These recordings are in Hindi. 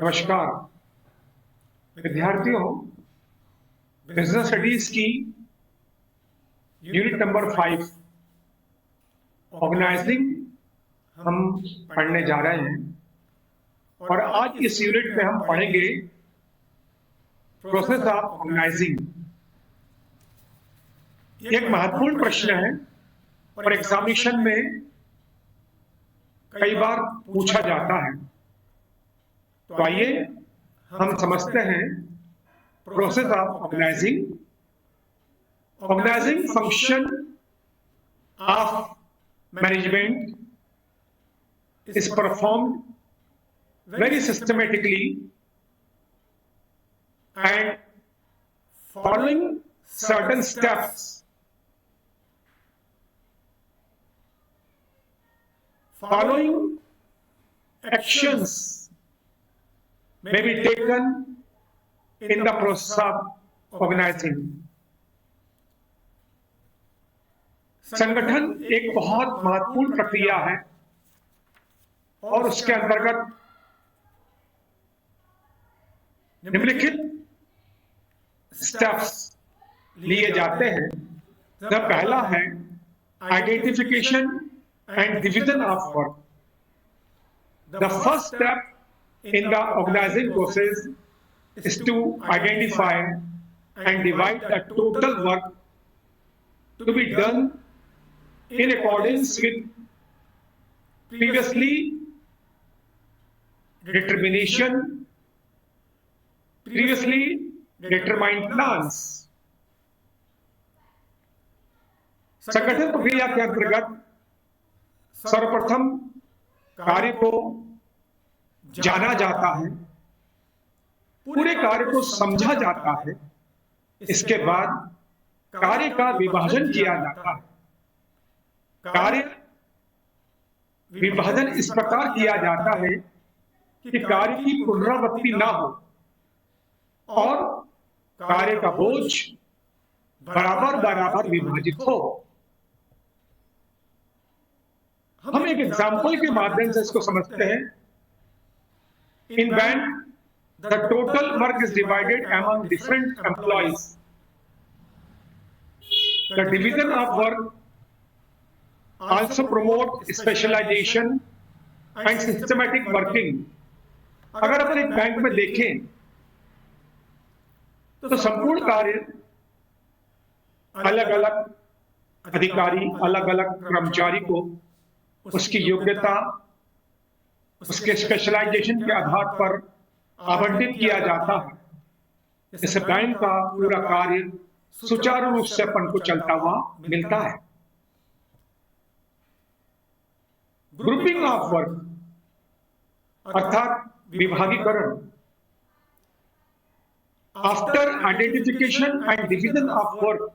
नमस्कार विद्यार्थियों, बिजनेस स्टडीज की यूनिट नंबर 5 ऑर्गेनाइजिंग हम पढ़ने जा रहे हैं और आज इस यूनिट में हम पढ़ेंगे प्रोसेस ऑफ ऑर्गेनाइजिंग। एक महत्वपूर्ण प्रश्न है और एग्जामिनेशन में कई बार पूछा जाता है। तो आइए हम समझते हैं process of organising. Organising function of management is performed very systematically and following certain steps. Following actions may be taken in the process of organizing. संगठन एक बहुत महत्वपूर्ण प्रक्रिया है और उसके अंतर्गत निम्नलिखित स्टेप्स लिए जाते हैं। जो पहला है identification and division of work. The first step in the organizing process is to identify and divide the total work to be done in accordance with previously determined plans. संगठन प्रक्रिया के अंतर्गत सर्वप्रथम कार्य को जाना जाता है, पूरे कार्य को समझा जाता है, इसके बाद कार्य का विभाजन किया जाता है। कार्य विभाजन इस प्रकार किया जाता है कि कार्य की पुनरावृत्ति ना हो और कार्य का बोझ बराबर बराबर विभाजित हो। हम एक एग्जाम्पल के माध्यम से इसको समझते हैं। In bank, the total work is divided among different employees. The division of work also promote specialization and systematic working. अगर अपन एक बैंक में देखें तो संपूर्ण कार्य अलग अलग अधिकारी, अलग अलग कर्मचारी को उसकी योग्यता, उसके स्पेशलाइजेशन के आधार पर आवंटित किया जाता है। इस बैंक का पूरा कार्य सुचारू रूप से अपन को चलता हुआ मिलता है। ग्रुपिंग ऑफ वर्क अर्थात विभागीकरण। After identification and division of work,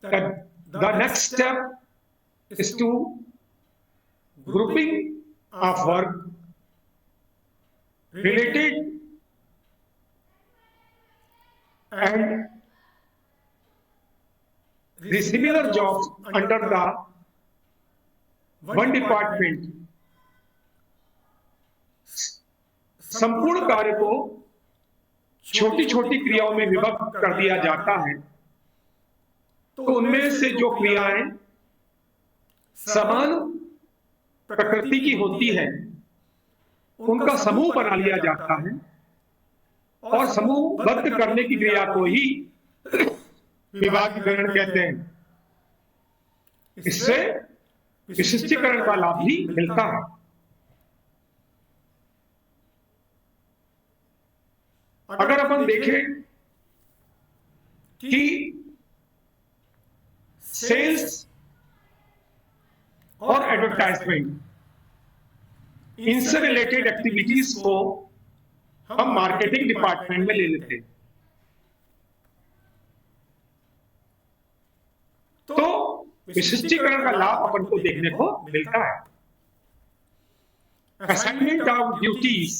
the next step is to grouping of work related and the similar jobs under the one department। संपूर्ण कार्य को छोटी छोटी क्रियाओं में विभक्त कर दिया जाता है, तो उनमें से जो क्रियाएं समान प्रकृति की होती है उनका समूह बना लिया जाता है और समूहबद्ध करने की क्रिया को ही विभागीकरण कहते हैं। इससे विशिष्टीकरण का लाभ भी मिलता है। अगर अपन देखें कि सेल्स और एडवर्टाइजमेंट, इनसे रिलेटेड एक्टिविटीज को हम मार्केटिंग डिपार्टमेंट में ले लेते हैं। तो विशिष्टीकरण का लाभ अपन को देखने को मिलता है। Assignment of duties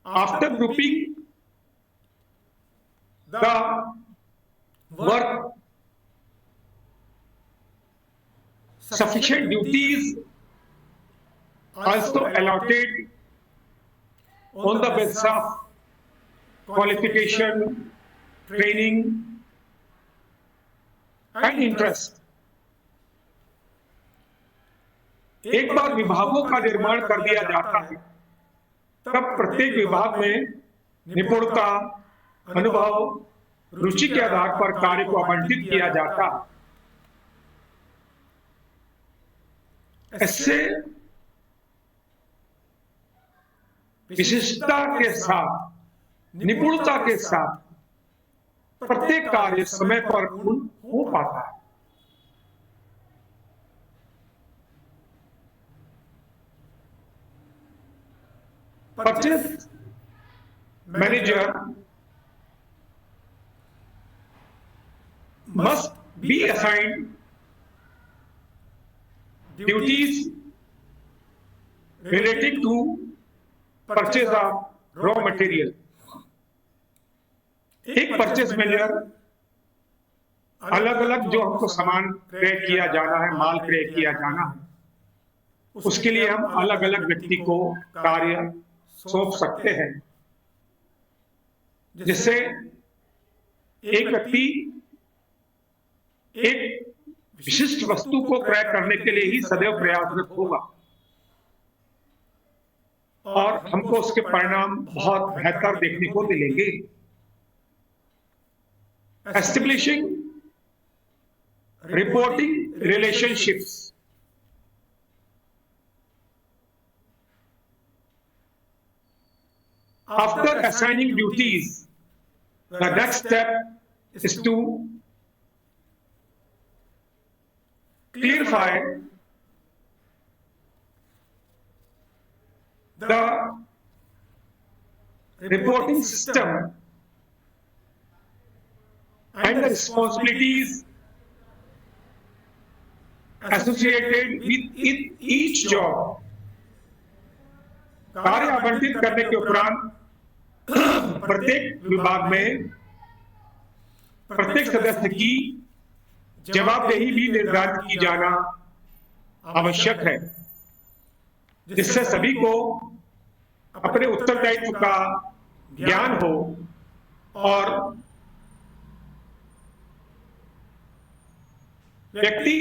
after grouping the work, sufficient duties also allotted on the basis of qualification, training, and interest. एक बार विभागों का निर्माण कर दिया जाता है, तब प्रत्येक विभाग में निपुणता, अनुभव, रुचि के आधार पर कार्य को आवंटित किया जाता है। इससे विशिष्टता के साथ, निपुणता के साथ प्रत्येक कार्य समय पर पूर्ण हो पाता है। Purchase manager must be assigned duties relating to purchase of raw material. एक परचेज मैनेजर अलग अलग जो हमको सामान क्रय किया जाना है, माल क्रय किया जाना है, उसके लिए हम अलग अलग व्यक्ति को कार्य सौंप सकते हैं, जिससे एक व्यक्ति एक विशिष्ट वस्तु को क्रय करने के लिए ही सदैव प्रयासरत होगा और हमको उसके परिणाम बहुत बेहतर देखने को मिलेंगे। Establishing reporting relationships. After assigning duties, the next step is to clarify the reporting system and the responsibilities associated with each job. कार्य आवंटित करने के उपरांत प्रत्येक विभाग में प्रत्येक सदस्य की जवाबदेही भी निर्धारित की जाना आवश्यक है, जिससे सभी को अपने उत्तरदायित्व का ज्ञान हो और व्यक्ति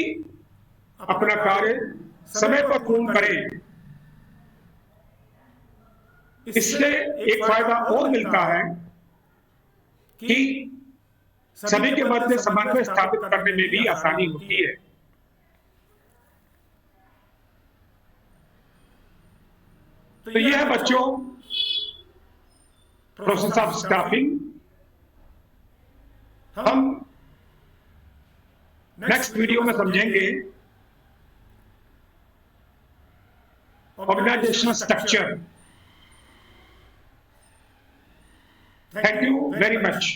अपना कार्य समय पर पूर्ण करे। इससे एक फायदा और मिलता है कि सभी के मध्य समन्वय स्थापित करने में भी आसानी होती है। तो यह है बच्चों प्रोसेस ऑफ स्टाफिंग। हम नेक्स्ट वीडियो में समझेंगे organisational structure. Thank you very much.